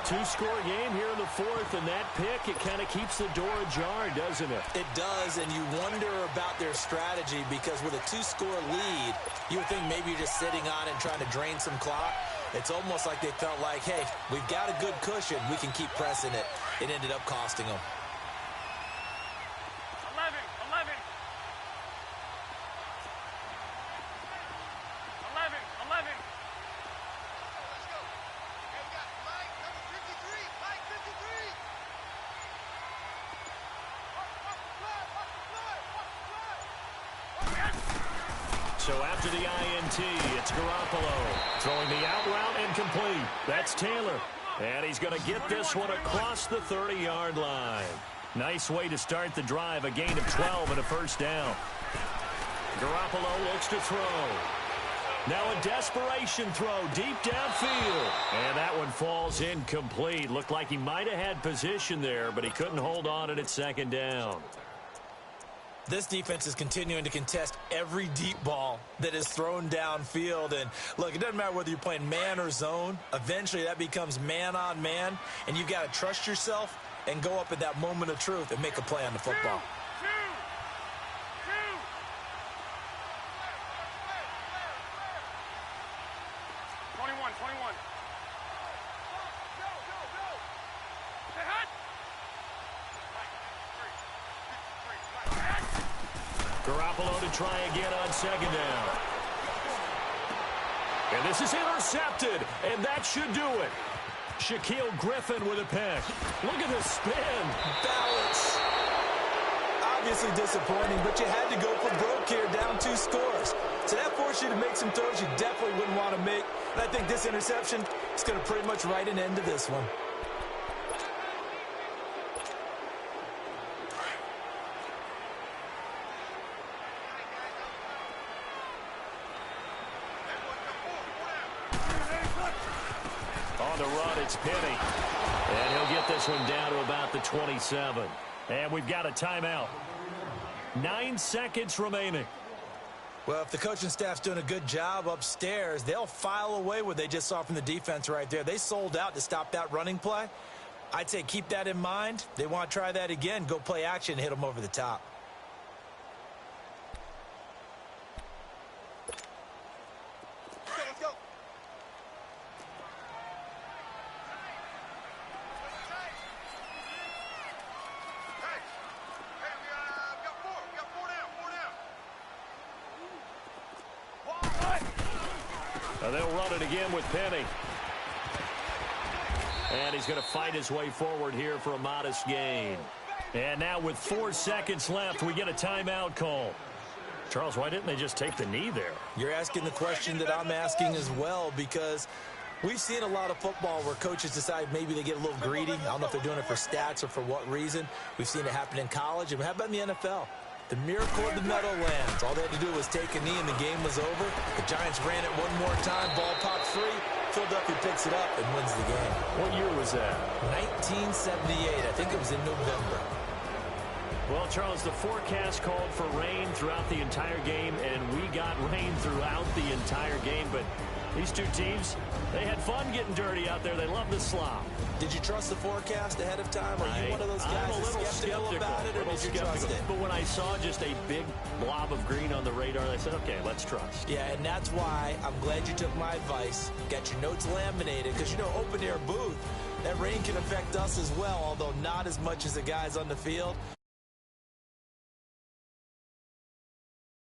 2-score game here in the 4th, and that pick, it kind of keeps the door ajar, doesn't it? It does, and you wonder about their strategy because with a 2-score lead, you would think maybe you're just sitting on it and trying to drain some clock. It's almost like they felt like, hey, we've got a good cushion. We can keep pressing it. It ended up costing them. 11. 11. Let's go. Hey, we got Mike, number 53. Mike, 53. So after the INT, it's Garoppolo. Throwing the out route incomplete. That's Taylor. And he's going to get this one across the 30-yard line. Nice way to start the drive. A gain of 12 and a 1st down. Garoppolo looks to throw. Now a desperation throw deep downfield. And that one falls incomplete. Looked like he might have had position there, but he couldn't hold on at 2nd down. This defense is continuing to contest every deep ball that is thrown downfield. And, look, it doesn't matter whether you're playing man or zone. Eventually, that becomes man-on-man, and you've got to trust yourself and go up at that moment of truth and make a play on the football. 21. Garoppolo to try again on 2nd down. And this is intercepted, and that should do it. Shaquille Griffin with a pick. Look at the spin. Balance. Obviously disappointing, but you had to go for broke here, down 2 scores. So that forced you to make some throws you definitely wouldn't want to make. And I think this interception is going to pretty much write an end to this one. On the run, it's Penny. And he'll get this one down to about the 27. And we've got a timeout. 9 seconds remaining. Well, if the coaching staff's doing a good job upstairs, they'll file away what they just saw from the defense right there. They sold out to stop that running play. I'd say keep that in mind. They want to try that again. Go play action, hit them over the top. Let's go. Hey, we got four. We got four down. They'll run it again with Penny. And he's going to fight his way forward here for a modest gain. And now with 4 seconds left, we get a timeout call. Charles, why didn't they just take the knee there? You're asking the question that I'm asking as well, because we've seen a lot of football where coaches decide maybe they get a little greedy. I don't know if they're doing it for stats or for what reason. We've seen it happen in college. And how about in the NFL? The miracle of the Meadowlands. All they had to do was take a knee and the game was over. The Giants ran it one more time. Ball popped free. Philadelphia picks it up and wins the game. What year was that? 1978. I think it was in November. Well, Charles, the forecast called for rain throughout the entire game, and we got rain throughout the entire game. But these two teams, they had fun getting dirty out there. They love the slop. Did you trust the forecast ahead of time? Are you one of those guys I'm a little that's skeptical about it, or did you trust it? But when I saw just a big blob of green on the radar, I said, okay, let's trust. Yeah, and that's why I'm glad you took my advice. Got your notes laminated, because, you know, open-air booth, that rain can affect us as well, although not as much as the guys on the field.